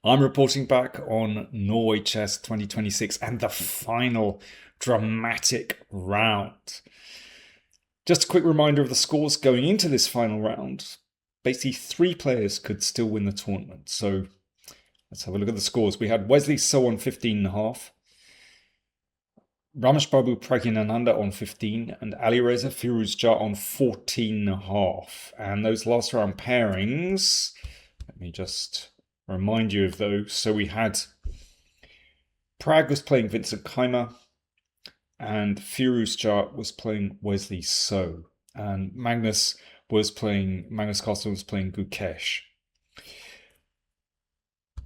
I'm reporting back on Norway Chess 2026 and the final dramatic round. Just a quick reminder of the scores going into this final round. Basically, 3 players could still win the tournament. So let's have a look at the scores. We had Wesley So on 15.5, Ramesh Babu Praggnanandhaa on 15, and Alireza Firuzja on 14.5. And those last round pairings, let me just remind you of those. So we had Pragg was playing Vincent Keymer, and Firuzja was playing Wesley So, and Magnus Carlsen was playing Gukesh.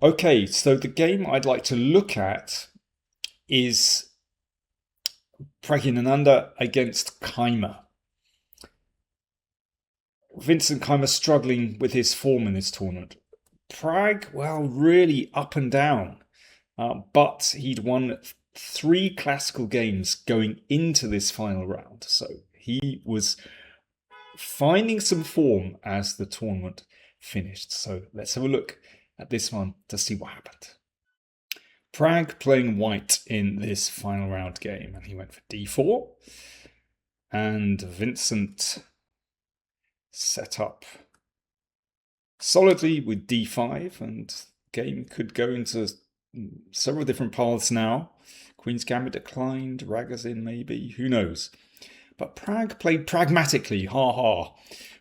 Okay, so the game I'd like to look at is Praggnanandhaa against Keymer. Vincent Keymer struggling with his form in this tournament. Pragg, well, really up and down, but he'd won 3 classical games going into this final round, so he was finding some form as the tournament finished. So let's have a look at this one to see what happened. Pragg playing white in this final round game, and he went for d4, and Vincent set up solidly with d5, and the game could go into several different paths now. Queen's Gambit declined, Ragozin maybe, who knows. But Pragg played pragmatically,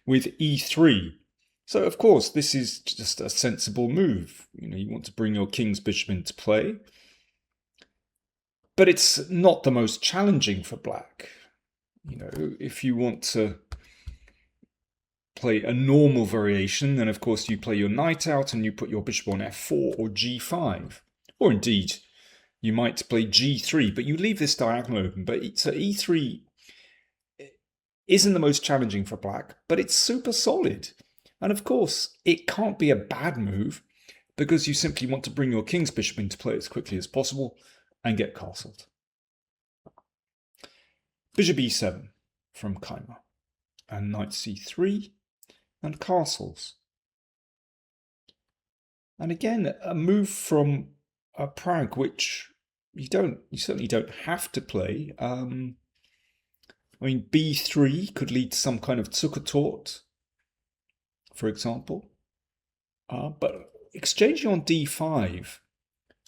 with e3. So of course this is just a sensible move. You want to bring your king's bishop into play. But it's not the most challenging for black. If you want to play a normal variation, then of course you play your knight out and you put your bishop on f4 or g5. Or indeed, you might play g3, but you leave this diagonal open. So e3 isn't the most challenging for black, but it's super solid. And of course, it can't be a bad move because you simply want to bring your king's bishop into play as quickly as possible and get castled. Bishop e7 from Keymer, and knight c3, and castles. And again, a move from Pragg, which you certainly don't have to play. b3 could lead to some kind of Zuckertort, for example. But exchanging on d5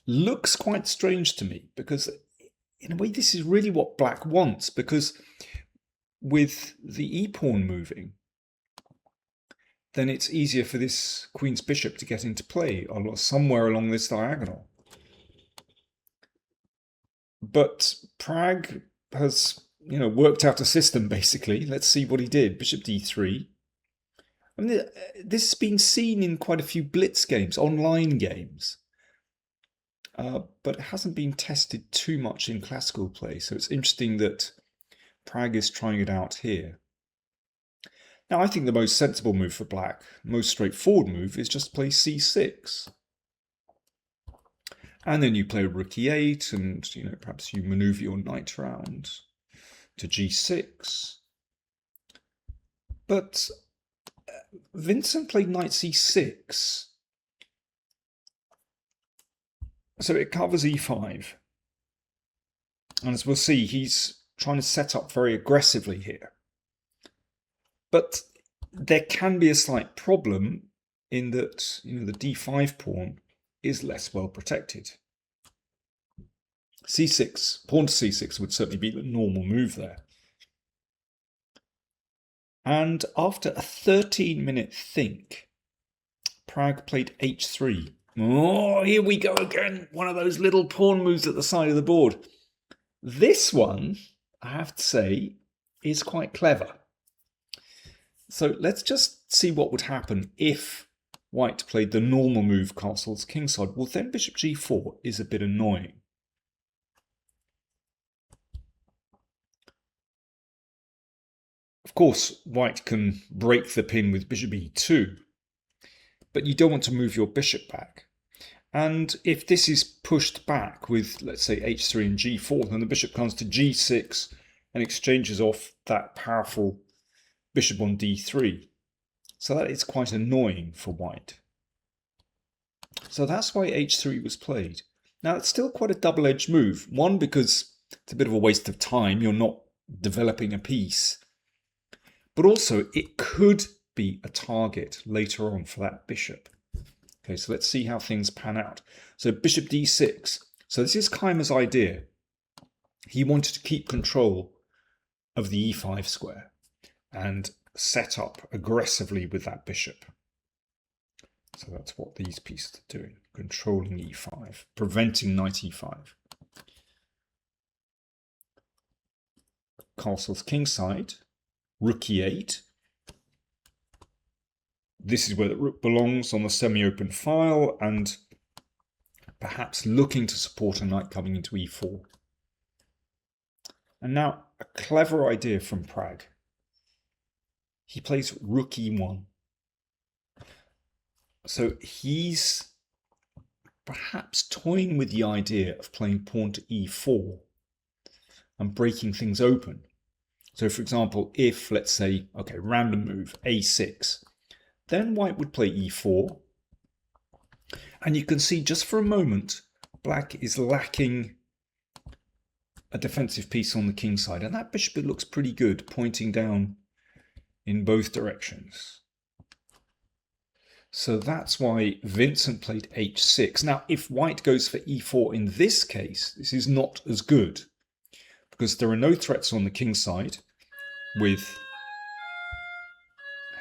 looks quite strange to me, because in a way this is really what black wants, because with the e-pawn moving, then it's easier for this queen's bishop to get into play somewhere along this diagonal. But Pragg has, worked out a system, basically. Let's see what he did. Bishop d3. This has been seen in quite a few blitz games, online games. But it hasn't been tested too much in classical play. So it's interesting that Pragg is trying it out here. Now, I think the most sensible move for black, most straightforward move, is just play c6. And then you play rook e8, and perhaps you maneuver your knight round to g6. But Vincent played knight c6, so it covers e5. And as we'll see, he's trying to set up very aggressively here. But there can be a slight problem in that the d5 pawn is less well protected. c6, pawn to c6 would certainly be the normal move there. And after a 13-minute think, Pragg played h3. Oh, here we go again. One of those little pawn moves at the side of the board. This one, I have to say, is quite clever. So let's just see what would happen if white played the normal move, castles kingside. Well, then bishop g4 is a bit annoying. Of course, white can break the pin with bishop e2, but you don't want to move your bishop back. And if this is pushed back with, let's say, h3 and g4, then the bishop comes to g6 and exchanges off that powerful bishop on d3. So that is quite annoying for white. So that's why h3 was played. Now, it's still quite a double-edged move. One, because it's a bit of a waste of time. You're not developing a piece. But also, it could be a target later on for that bishop. Okay, so let's see how things pan out. So bishop d6. So this is Keymer's idea. He wanted to keep control of the e5 square and set up aggressively with that bishop. So that's what these pieces are doing, controlling e5, preventing knight e5. Castle's kingside, rook e8. This is where the rook belongs on the semi-open file, and perhaps looking to support a knight coming into e4. And now a clever idea from Pragg. He plays rook e1. So he's perhaps toying with the idea of playing pawn to e4 and breaking things open. So for example, if, let's say, okay, random move, a6, then white would play e4. And you can see just for a moment, black is lacking a defensive piece on the king side. And that bishop looks pretty good, pointing down in both directions. So that's why Vincent played h6. Now, if white goes for e4 in this case, this is not as good, because there are no threats on the king side with...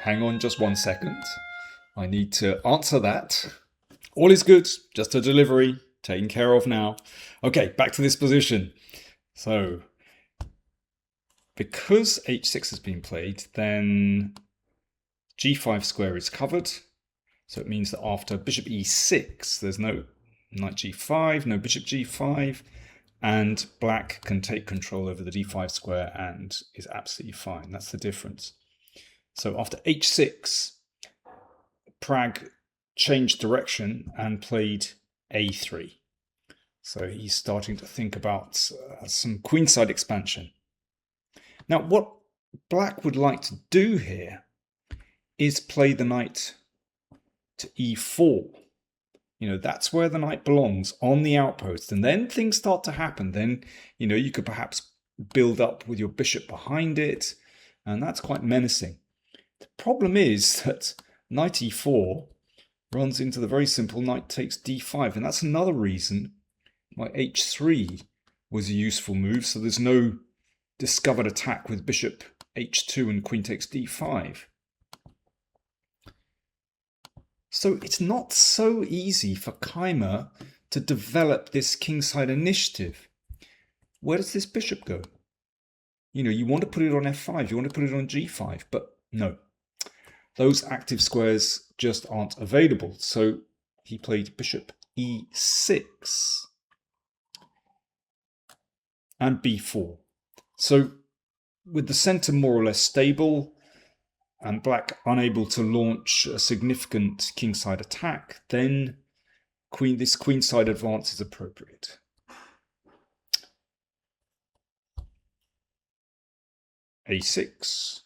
Hang on just 1 second. I need to answer that. All is good, just a delivery, taken care of now. Okay, back to this position. So, because h6 has been played, then g5 square is covered. So it means that after bishop e6, there's no knight g5, no bishop g5, and black can take control over the d5 square and is absolutely fine. That's the difference. So after h6, Pragg changed direction and played a3. So he's starting to think about some queenside expansion. Now, what black would like to do here is play the knight to e4. You know, that's where the knight belongs, on the outpost. And then things start to happen. Then, you know, you could perhaps build up with your bishop behind it. And that's quite menacing. The problem is that knight e4 runs into the very simple knight takes d5. And that's another reason why h3 was a useful move. So there's no discovered attack with bishop h2 and queen takes d5. So it's not so easy for Keymer to develop this kingside initiative. Where does this bishop go? You know, you want to put it on f5, you want to put it on g5, but no. Those active squares just aren't available. So he played bishop e6 and b4. So with the center more or less stable, and black unable to launch a significant kingside attack, then this queenside advance is appropriate. a6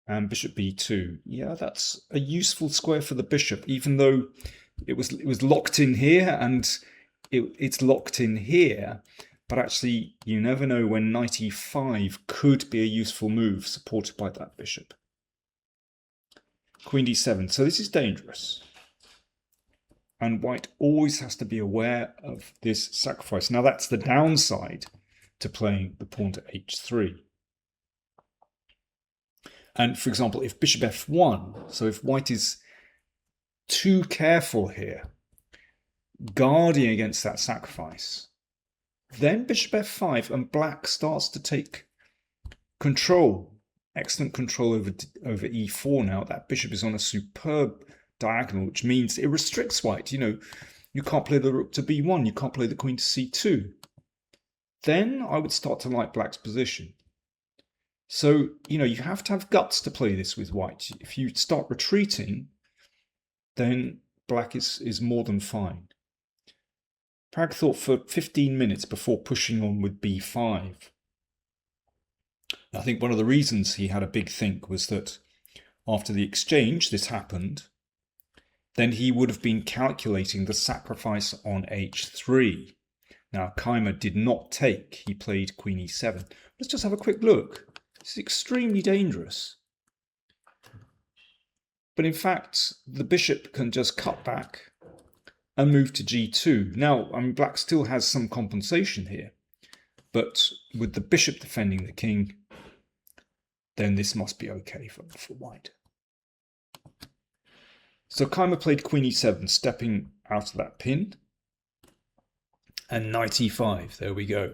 and bishop b2. Yeah, that's a useful square for the bishop, even though it was locked in here and it's locked in here. But actually, you never know when knight e5 could be a useful move supported by that bishop. Queen d7. So this is dangerous. And white always has to be aware of this sacrifice. Now that's the downside to playing the pawn to h3. And for example, if bishop f1, so if white is too careful here, guarding against that sacrifice, then bishop f5 and black starts to take control, excellent control over e4 now. That bishop is on a superb diagonal, which means it restricts white. You know, you can't play the rook to b1, you can't play the queen to c2. Then I would start to like black's position. So, you know, you have to have guts to play this with white. If you start retreating, then black is more than fine. Pragg thought for 15 minutes before pushing on with b5. I think one of the reasons he had a big think was that after the exchange, this happened, then he would have been calculating the sacrifice on h3. Now, Keymer did not take. He played queen e7. Let's just have a quick look. This is extremely dangerous. But in fact, the bishop can just cut back and move to g2. Now, I mean, black still has some compensation here. But with the bishop defending the king, then this must be okay for white. So Keymer played queen e7, stepping out of that pin. And knight e5, there we go.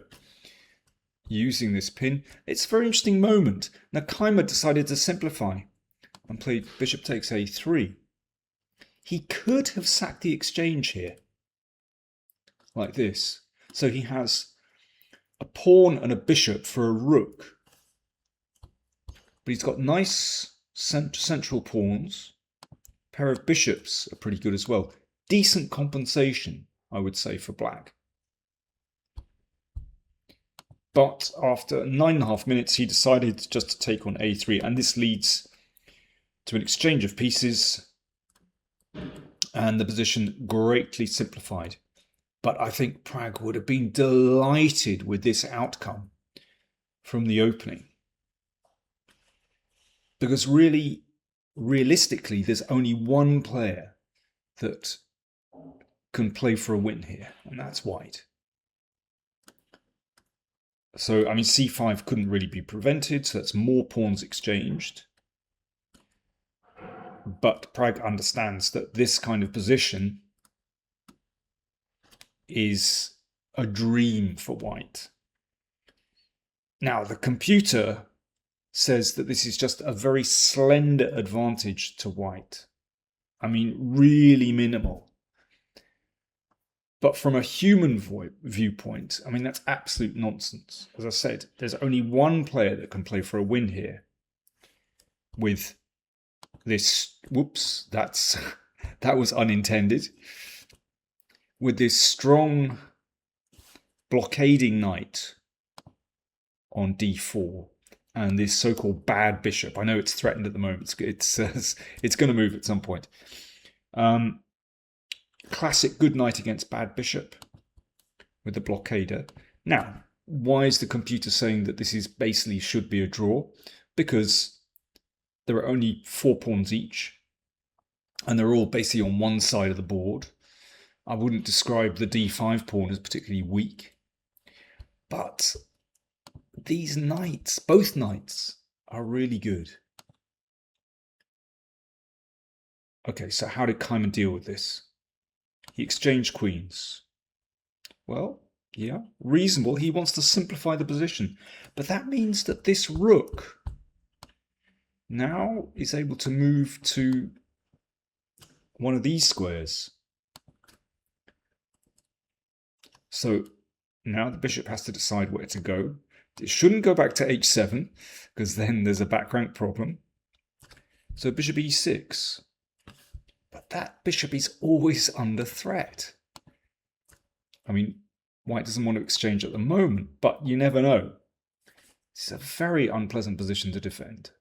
Using this pin. It's a very interesting moment. Now Keymer decided to simplify and played bishop takes a3. He could have sacked the exchange here, like this. So he has a pawn and a bishop for a rook. But he's got nice central pawns. A pair of bishops are pretty good as well. Decent compensation, I would say, for black. But after 9.5 minutes, he decided just to take on a3. And this leads to an exchange of pieces. And the position greatly simplified. But I think Pragg would have been delighted with this outcome from the opening. Because really, realistically, there's only one player that can play for a win here, and that's white. So, I mean, c5 couldn't really be prevented, so that's more pawns exchanged. But Pragg understands that this kind of position is a dream for white. Now, the computer says that this is just a very slender advantage to white. I mean, really minimal. But from a human viewpoint, I mean, that's absolute nonsense. As I said, there's only one player that can play for a win here with this, whoops, that was unintended, with this strong blockading knight on d4 and this so-called bad bishop. I know it's threatened at the moment. It's going to move at some point. Classic good knight against bad bishop with the blockader. Now, why is the computer saying that this is basically should be a draw? Because there are only 4 pawns each, and they're all basically on one side of the board. I wouldn't describe the d5 pawn as particularly weak. But these knights, both knights, are really good. Okay, so how did Keymer deal with this? He exchanged queens. Well, yeah, reasonable. He wants to simplify the position. But that means that this rook now is able to move to one of these squares. So now the bishop has to decide where to go. It shouldn't go back to h7, because then there's a back rank problem. So bishop e6. But that bishop is always under threat. I mean, white doesn't want to exchange at the moment, but you never know. It's a very unpleasant position to defend.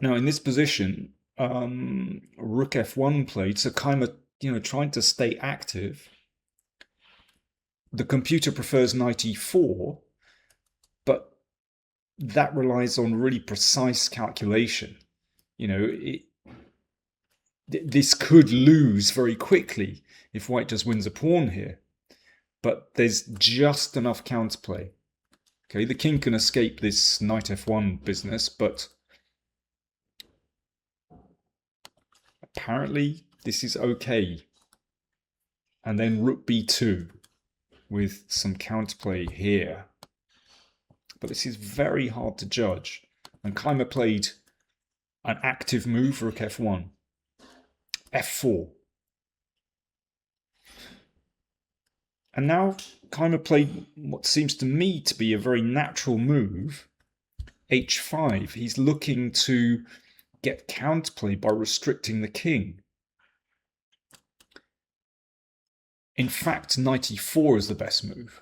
Now, in this position, rook f1 played, so Keymer, trying to stay active. The computer prefers knight e4, but that relies on really precise calculation. This could lose very quickly if white just wins a pawn here. But there's just enough counterplay. Okay, the king can escape this knight f1 business, but apparently this is okay. And then rook b2 with some counterplay here. But this is very hard to judge. And Keymer played an active move, rook f1, f4. And now Keymer played what seems to me to be a very natural move, h5. He's looking to get counterplay by restricting the king. In fact, knight e4 is the best move.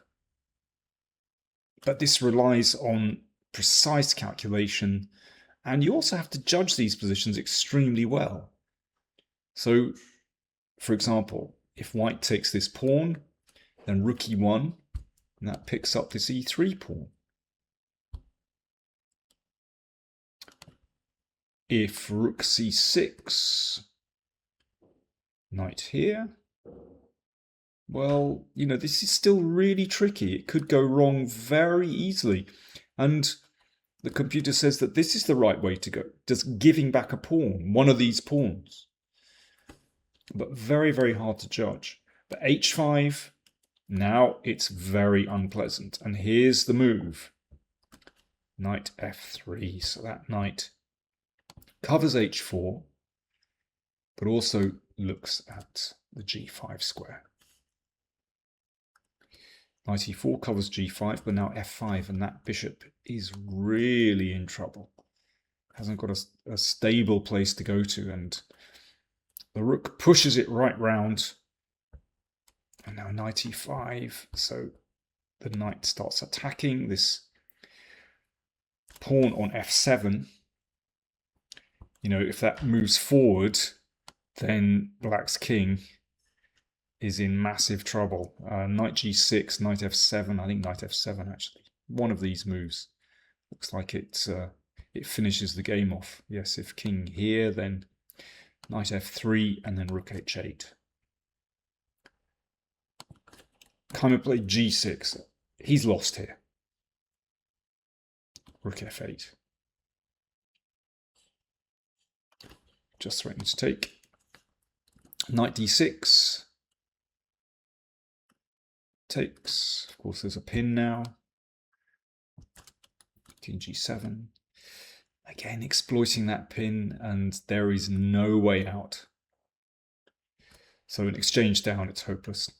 But this relies on precise calculation And you also have to judge these positions extremely well. So, for example, if white takes this pawn, then rook e1, and that picks up this e3 pawn. If rook c6, knight here, well, this is still really tricky. It could go wrong very easily. And the computer says that this is the right way to go, just giving back a pawn, one of these pawns. But very, very hard to judge. But h5, now it's very unpleasant. And here's the move. Knight f3, so that knight covers h4, but also looks at the g5 square. Knight e4 covers g5, but now f5, and that bishop is really in trouble. Hasn't got a stable place to go to, and the rook pushes it right round. And now knight e5, so the knight starts attacking this pawn on f7. If that moves forward, then black's king is in massive trouble. Knight g6, knight f7, I think knight f7 actually. One of these moves looks like it finishes the game off. Yes, if king here, then knight f3 and then rook h8. Keymer played g6. He's lost here. Rook f8. Just threatening to take. Knight d6. Takes. Of course, there's a pin now. King g7. Again, exploiting that pin, and there is no way out. So an exchange down, it's hopeless.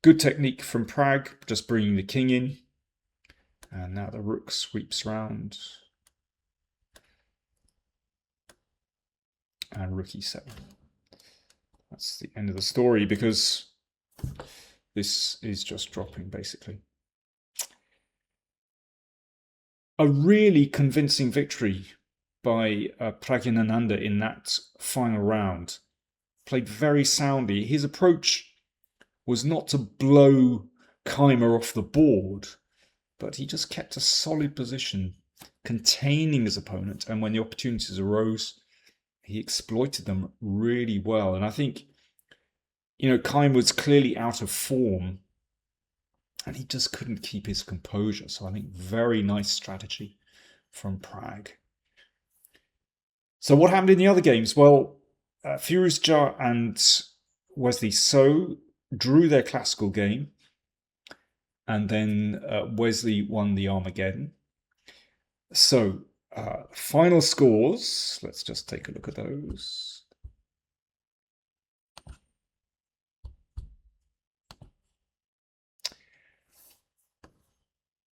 Good technique from Pragg, just bringing the king in. And now the rook sweeps round. And rook e7. That's the end of the story, because this is just dropping, basically. A really convincing victory by Praggnanandhaa in that final round. Played very soundly. His approach was not to blow Keymer off the board, but he just kept a solid position, containing his opponent, and when the opportunities arose, he exploited them really well. And I think, Keymer was clearly out of form, and he just couldn't keep his composure. So I think very nice strategy from Pragg. So what happened in the other games? Well, Firouzja and Wesley So drew their classical game, and then Wesley won the Armageddon. So final scores, let's just take a look at those.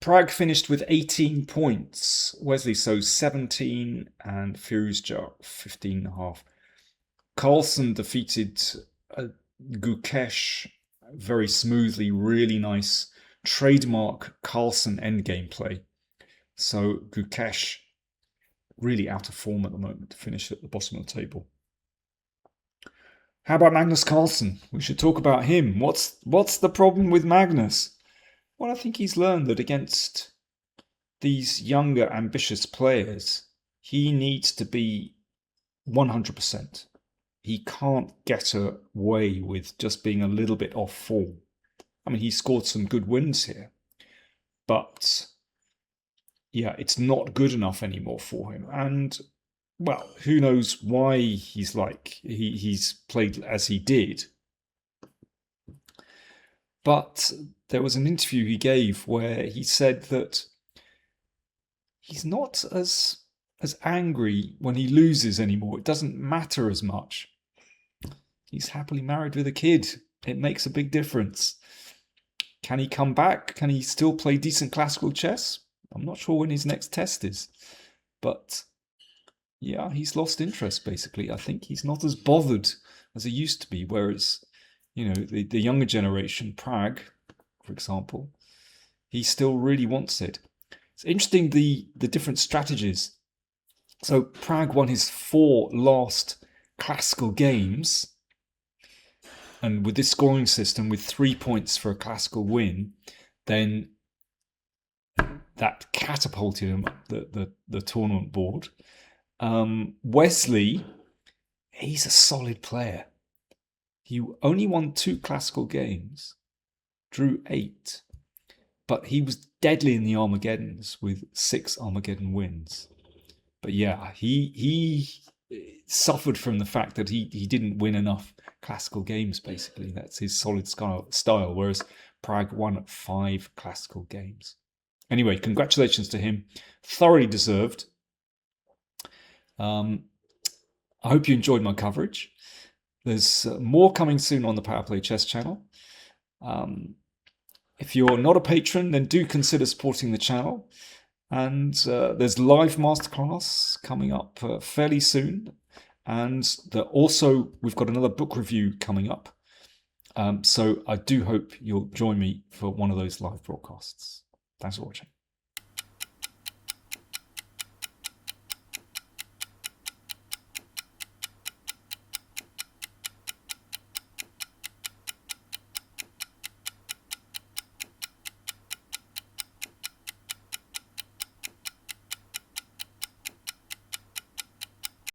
Pragg finished with 18 points, Wesley So 17, and Firouzja 15.5. Carlsen defeated Gukesh very smoothly, really nice trademark Carlsen endgame play. So Gukesh really out of form at the moment, finished at the bottom of the table. How about Magnus Carlsen? We should talk about him. What's the problem with Magnus? Well, I think he's learned that against these younger, ambitious players, he needs to be 100%. He can't get away with just being a little bit off form. I mean, he scored some good wins here, but yeah, it's not good enough anymore for him. And well, who knows why he's played as he did. But there was an interview he gave where he said that he's not as angry when he loses anymore. It doesn't matter as much. He's happily married with a kid. It makes a big difference. Can he come back? Can he still play decent classical chess? I'm not sure when his next test is. But yeah, he's lost interest, basically. I think he's not as bothered as he used to be, whereas the younger generation, Pragg, for example, he still really wants it. It's interesting the different strategies So Pragg won his 4 last classical games, and with this scoring system, with 3 points for a classical win, then that catapulted him up the tournament board. Wesley, he's a solid player. He only won 2 classical games, drew 8, but he was deadly in the Armageddons with 6 Armageddon wins. But yeah, he suffered from the fact that he didn't win enough classical games, basically. That's his solid style, whereas Pragg won 5 classical games. Anyway, congratulations to him. Thoroughly deserved. I hope you enjoyed my coverage. There's more coming soon on the PowerPlay Chess channel. If you're not a patron, then do consider supporting the channel. And there's live masterclass coming up fairly soon. And also, we've got another book review coming up. So I do hope you'll join me for one of those live broadcasts. Thanks for watching.